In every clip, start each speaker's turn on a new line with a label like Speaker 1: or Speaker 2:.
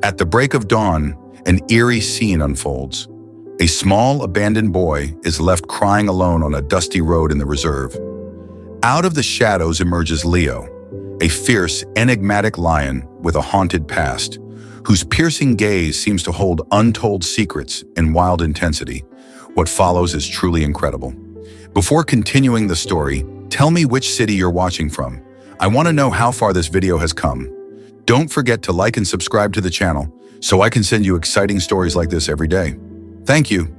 Speaker 1: At the break of dawn, an eerie scene unfolds. A small, abandoned boy is left crying alone on a dusty road in the reserve. Out of the shadows emerges Leo, a fierce, enigmatic lion with a haunted past, whose piercing gaze seems to hold untold secrets and wild intensity. What follows is truly incredible. Before continuing the story, tell me which city you're watching from. I want to know how far this video has come. Don't forget to like and subscribe to the channel so I can send you exciting stories like this every day. Thank you.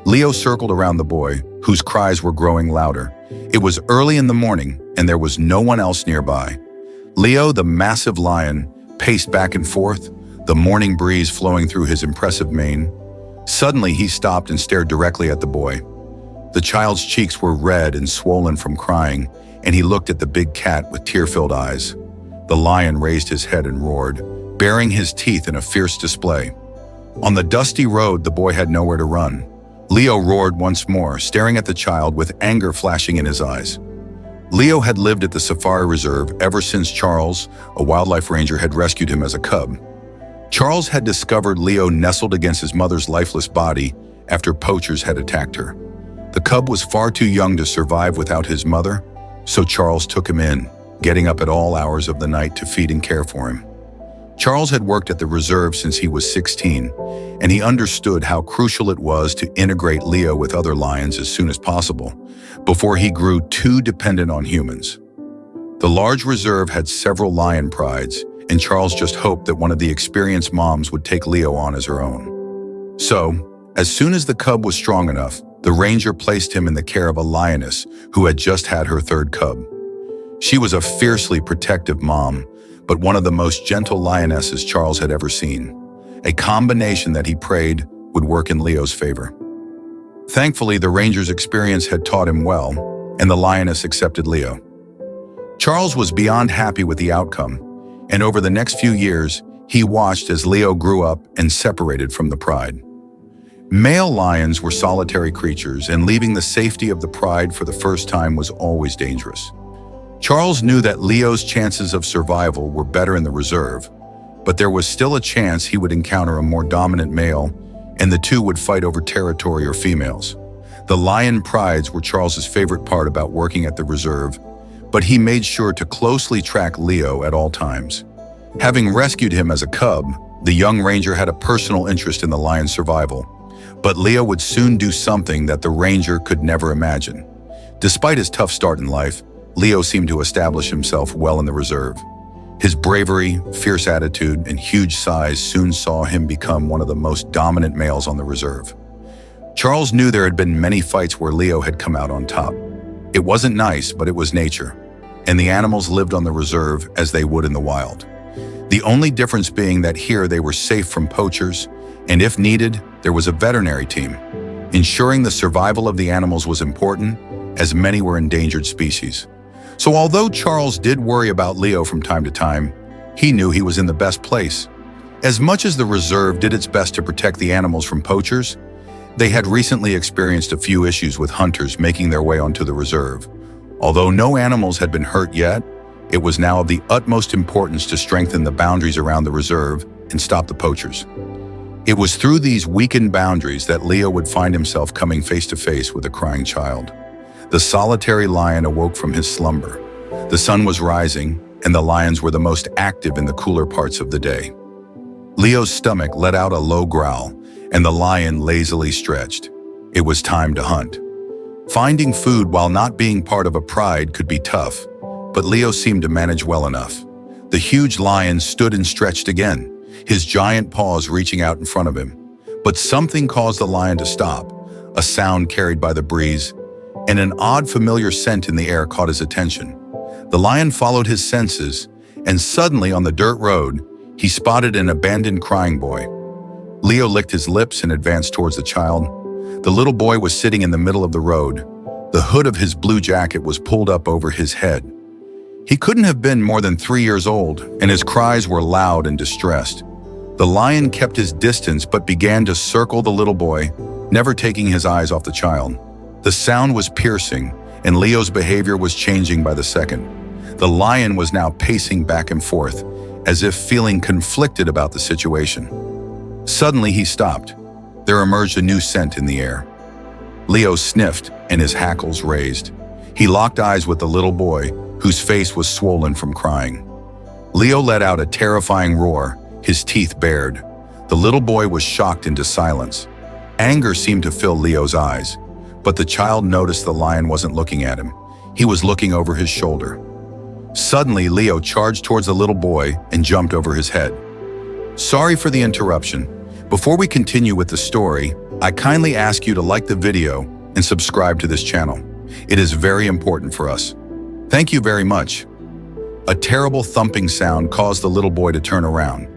Speaker 1: Leo circled around the boy, whose cries were growing louder. It was early in the morning, and there was no one else nearby. Leo, the massive lion, paced back and forth, the morning breeze flowing through his impressive mane. Suddenly, he stopped and stared directly at the boy. The child's cheeks were red and swollen from crying, and he looked at the big cat with tear-filled eyes. The lion raised his head and roared, baring his teeth in a fierce display. On the dusty road, the boy had nowhere to run. Leo roared once more, staring at the child with anger flashing in his eyes. Leo had lived at the safari reserve ever since Charles, a wildlife ranger, had rescued him as a cub. Charles had discovered Leo nestled against his mother's lifeless body after poachers had attacked her. The cub was far too young to survive without his mother, so Charles took him in, getting up at all hours of the night to feed and care for him. Charles had worked at the reserve since he was 16, and he understood how crucial it was to integrate Leo with other lions as soon as possible, before he grew too dependent on humans. The large reserve had several lion prides, and Charles just hoped that one of the experienced moms would take Leo on as her own. So, as soon as the cub was strong enough, the ranger placed him in the care of a lioness who had just had her third cub. She was a fiercely protective mom, but one of the most gentle lionesses Charles had ever seen, a combination that he prayed would work in Leo's favor. Thankfully, the ranger's experience had taught him well, and the lioness accepted Leo. Charles was beyond happy with the outcome, and over the next few years, he watched as Leo grew up and separated from the pride. Male lions were solitary creatures, and leaving the safety of the pride for the first time was always dangerous. Charles knew that Leo's chances of survival were better in the reserve, but there was still a chance he would encounter a more dominant male, and the two would fight over territory or females. The lion prides were Charles's favorite part about working at the reserve, but he made sure to closely track Leo at all times. Having rescued him as a cub, the young ranger had a personal interest in the lion's survival, but Leo would soon do something that the ranger could never imagine. Despite his tough start in life, Leo seemed to establish himself well in the reserve. His bravery, fierce attitude, and huge size soon saw him become one of the most dominant males on the reserve. Charles knew there had been many fights where Leo had come out on top. It wasn't nice, but it was nature, and the animals lived on the reserve as they would in the wild. The only difference being that here they were safe from poachers, and if needed, there was a veterinary team. Ensuring the survival of the animals was important, as many were endangered species. So although Charles did worry about Leo from time to time, he knew he was in the best place. As much as the reserve did its best to protect the animals from poachers, they had recently experienced a few issues with hunters making their way onto the reserve. Although no animals had been hurt yet, it was now of the utmost importance to strengthen the boundaries around the reserve and stop the poachers. It was through these weakened boundaries that Leo would find himself coming face to face with a crying child. The solitary lion awoke from his slumber. The sun was rising, and the lions were the most active in the cooler parts of the day. Leo's stomach let out a low growl, and the lion lazily stretched. It was time to hunt. Finding food while not being part of a pride could be tough, but Leo seemed to manage well enough. The huge lion stood and stretched again, his giant paws reaching out in front of him. But something caused the lion to stop, a sound carried by the breeze, and an odd familiar scent in the air caught his attention. The lion followed his senses, and suddenly on the dirt road, he spotted an abandoned crying boy. Leo licked his lips and advanced towards the child. The little boy was sitting in the middle of the road. The hood of his blue jacket was pulled up over his head. He couldn't have been more than 3 years old, and his cries were loud and distressed. The lion kept his distance but began to circle the little boy, never taking his eyes off the child. The sound was piercing, and Leo's behavior was changing by the second. The lion was now pacing back and forth, as if feeling conflicted about the situation. Suddenly, he stopped. There emerged a new scent in the air. Leo sniffed, and his hackles raised. He locked eyes with the little boy, whose face was swollen from crying. Leo let out a terrifying roar, his teeth bared. The little boy was shocked into silence. Anger seemed to fill Leo's eyes, but the child noticed the lion wasn't looking at him. He was looking over his shoulder. Suddenly, Leo charged towards the little boy and jumped over his head. Sorry for the interruption. Before we continue with the story, I kindly ask you to like the video and subscribe to this channel. It is very important for us. Thank you very much. A terrible thumping sound caused the little boy to turn around.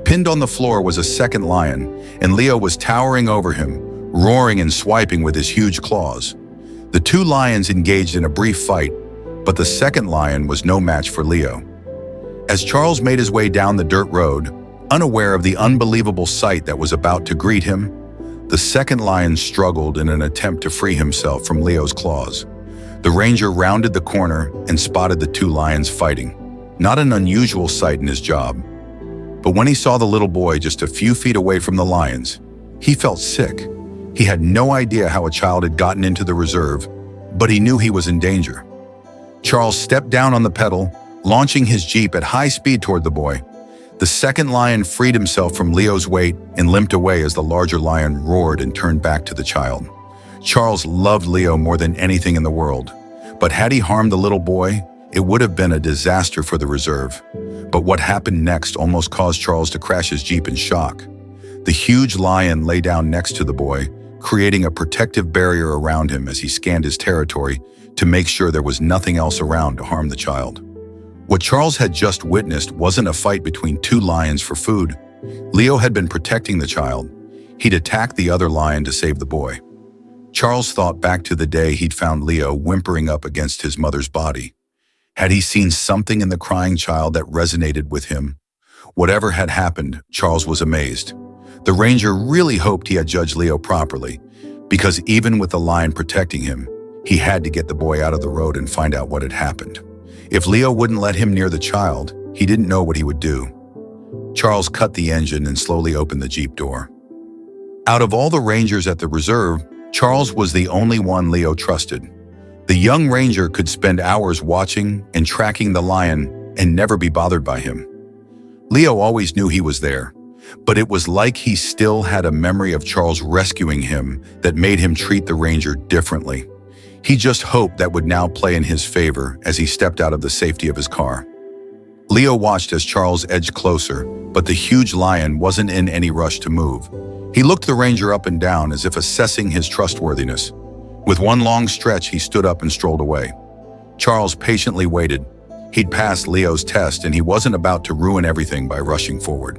Speaker 1: Pinned on the floor was a second lion, and Leo was towering over him, roaring and swiping with his huge claws. The two lions engaged in a brief fight, but the second lion was no match for Leo. As Charles made his way down the dirt road, unaware of the unbelievable sight that was about to greet him, the second lion struggled in an attempt to free himself from Leo's claws. The ranger rounded the corner and spotted the two lions fighting. Not an unusual sight in his job. But when he saw the little boy just a few feet away from the lions, he felt sick. He had no idea how a child had gotten into the reserve, but he knew he was in danger. Charles stepped down on the pedal, launching his jeep at high speed toward the boy. The second lion freed himself from Leo's weight and limped away as the larger lion roared and turned back to the child. Charles loved Leo more than anything in the world, but had he harmed the little boy, it would have been a disaster for the reserve. But what happened next almost caused Charles to crash his jeep in shock. The huge lion lay down next to the boy, creating a protective barrier around him as he scanned his territory to make sure there was nothing else around to harm the child. What Charles had just witnessed wasn't a fight between two lions for food. Leo had been protecting the child. He'd attacked the other lion to save the boy. Charles thought back to the day he'd found Leo whimpering up against his mother's body. Had he seen something in the crying child that resonated with him? Whatever had happened, Charles was amazed. The ranger really hoped he had judged Leo properly, because even with the lion protecting him, he had to get the boy out of the road and find out what had happened. If Leo wouldn't let him near the child, he didn't know what he would do. Charles cut the engine and slowly opened the jeep door. Out of all the rangers at the reserve, Charles was the only one Leo trusted. The young ranger could spend hours watching and tracking the lion and never be bothered by him. Leo always knew he was there, but it was like he still had a memory of Charles rescuing him that made him treat the ranger differently. He just hoped that would now play in his favor as he stepped out of the safety of his car. Leo watched as Charles edged closer, but the huge lion wasn't in any rush to move. He looked the ranger up and down as if assessing his trustworthiness. With one long stretch, he stood up and strolled away. Charles patiently waited. He'd passed Leo's test and he wasn't about to ruin everything by rushing forward.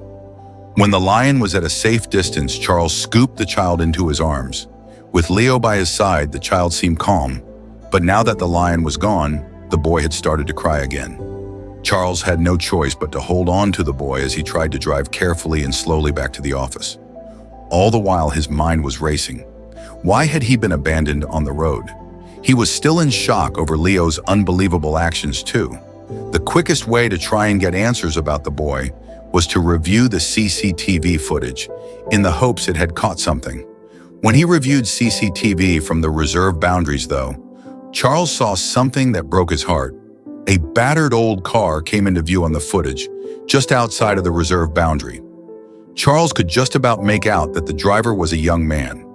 Speaker 1: When the lion was at a safe distance, Charles scooped the child into his arms. With Leo by his side, the child seemed calm, but now that the lion was gone, the boy had started to cry again. Charles had no choice but to hold on to the boy as he tried to drive carefully and slowly back to the office. All the while, his mind was racing. Why had he been abandoned on the road? He was still in shock over Leo's unbelievable actions too. The quickest way to try and get answers about the boy was to review the CCTV footage, in the hopes it had caught something. When he reviewed CCTV from the reserve boundaries though, Charles saw something that broke his heart. A battered old car came into view on the footage, just outside of the reserve boundary. Charles could just about make out that the driver was a young man.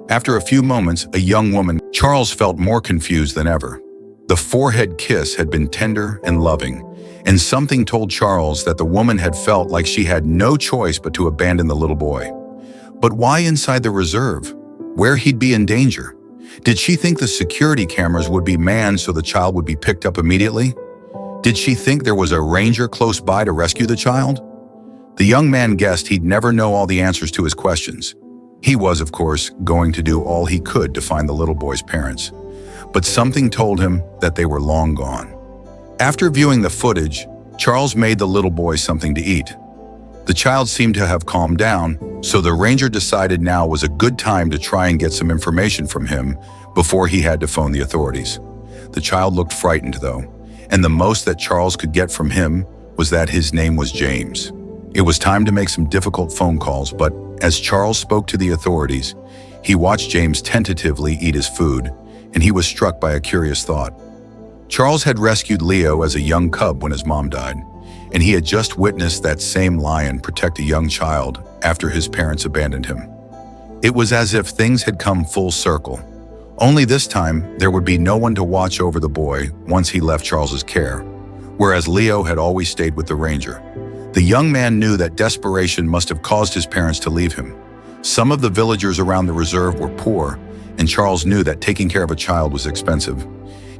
Speaker 1: After a few moments, a young woman. Charles felt more confused than ever. The forehead kiss had been tender and loving, and something told Charles that the woman had felt like she had no choice but to abandon the little boy. But why inside the reserve, where he'd be in danger? Did she think the security cameras would be manned so the child would be picked up immediately? Did she think there was a ranger close by to rescue the child? The young man guessed he'd never know all the answers to his questions. He was, of course, going to do all he could to find the little boy's parents. But something told him that they were long gone. After viewing the footage, Charles made the little boy something to eat. The child seemed to have calmed down, so the ranger decided now was a good time to try and get some information from him before he had to phone the authorities. The child looked frightened, though, and the most that Charles could get from him was that his name was James. It was time to make some difficult phone calls, but as Charles spoke to the authorities, he watched James tentatively eat his food, and he was struck by a curious thought. Charles had rescued Leo as a young cub when his mom died, and he had just witnessed that same lion protect a young child after his parents abandoned him. It was as if things had come full circle. Only this time, there would be no one to watch over the boy once he left Charles's care, whereas Leo had always stayed with the ranger. The young man knew that desperation must have caused his parents to leave him. Some of the villagers around the reserve were poor, and Charles knew that taking care of a child was expensive.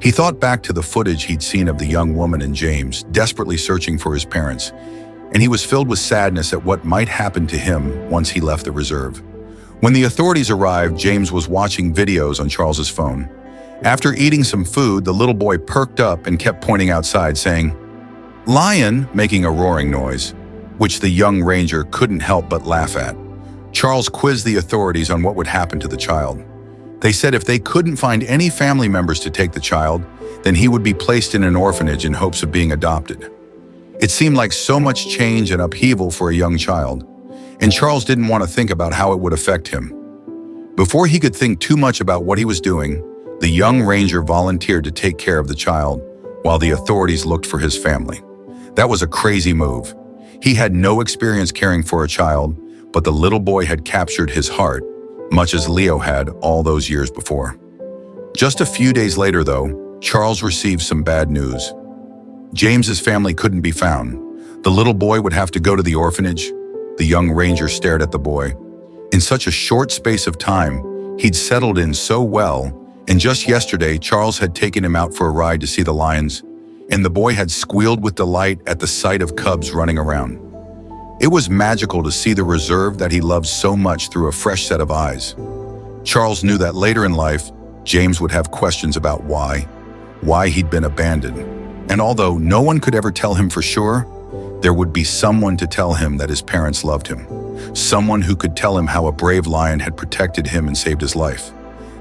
Speaker 1: He thought back to the footage he'd seen of the young woman and James desperately searching for his parents, and he was filled with sadness at what might happen to him once he left the reserve. When the authorities arrived, James was watching videos on Charles's phone. After eating some food, the little boy perked up and kept pointing outside, saying, "Lion," making a roaring noise, which the young ranger couldn't help but laugh at. Charles quizzed the authorities on what would happen to the child. They said if they couldn't find any family members to take the child, then he would be placed in an orphanage in hopes of being adopted. It seemed like so much change and upheaval for a young child, and Charles didn't want to think about how it would affect him. Before he could think too much about what he was doing, the young ranger volunteered to take care of the child while the authorities looked for his family. That was a crazy move. He had no experience caring for a child, but the little boy had captured his heart, much as Leo had all those years before. Just a few days later, though, Charles received some bad news. James's family couldn't be found. The little boy would have to go to the orphanage. The young ranger stared at the boy. In such a short space of time, he'd settled in so well, and just yesterday, Charles had taken him out for a ride to see the lions, and the boy had squealed with delight at the sight of cubs running around. It was magical to see the reserve that he loved so much through a fresh set of eyes. Charles knew that later in life, James would have questions about why he'd been abandoned. And although no one could ever tell him for sure, there would be someone to tell him that his parents loved him. Someone who could tell him how a brave lion had protected him and saved his life.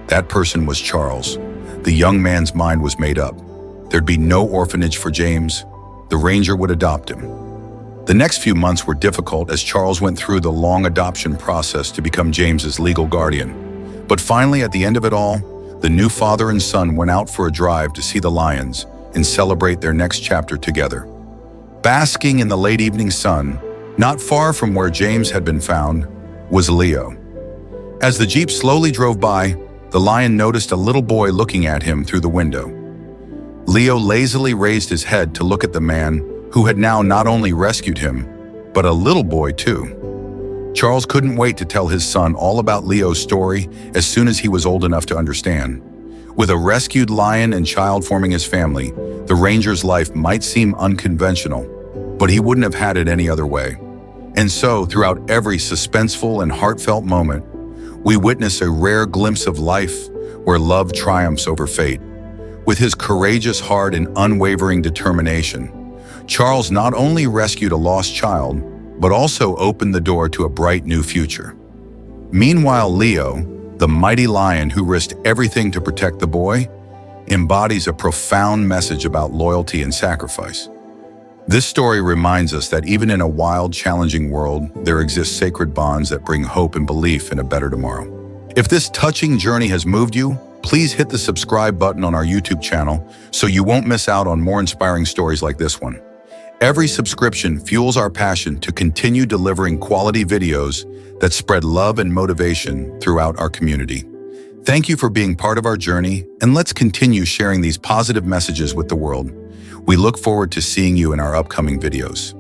Speaker 1: That person was Charles. The young man's mind was made up. There'd be no orphanage for James. The ranger would adopt him. The next few months were difficult as Charles went through the long adoption process to become James's legal guardian. But finally, at the end of it all, the new father and son went out for a drive to see the lions and celebrate their next chapter together. Basking in the late evening sun, not far from where James had been found, was Leo. As the Jeep slowly drove by, the lion noticed a little boy looking at him through the window. Leo lazily raised his head to look at the man who had now not only rescued him, but a little boy too. Charles couldn't wait to tell his son all about Leo's story as soon as he was old enough to understand. With a rescued lion and child forming his family, the ranger's life might seem unconventional, but he wouldn't have had it any other way. And so, throughout every suspenseful and heartfelt moment, we witness a rare glimpse of life where love triumphs over fate. With his courageous heart and unwavering determination, Charles not only rescued a lost child, but also opened the door to a bright new future. Meanwhile, Leo, the mighty lion who risked everything to protect the boy, embodies a profound message about loyalty and sacrifice. This story reminds us that even in a wild, challenging world, there exist sacred bonds that bring hope and belief in a better tomorrow. If this touching journey has moved you, please hit the subscribe button on our YouTube channel so you won't miss out on more inspiring stories like this one. Every subscription fuels our passion to continue delivering quality videos that spread love and motivation throughout our community. Thank you for being part of our journey, and let's continue sharing these positive messages with the world. We look forward to seeing you in our upcoming videos.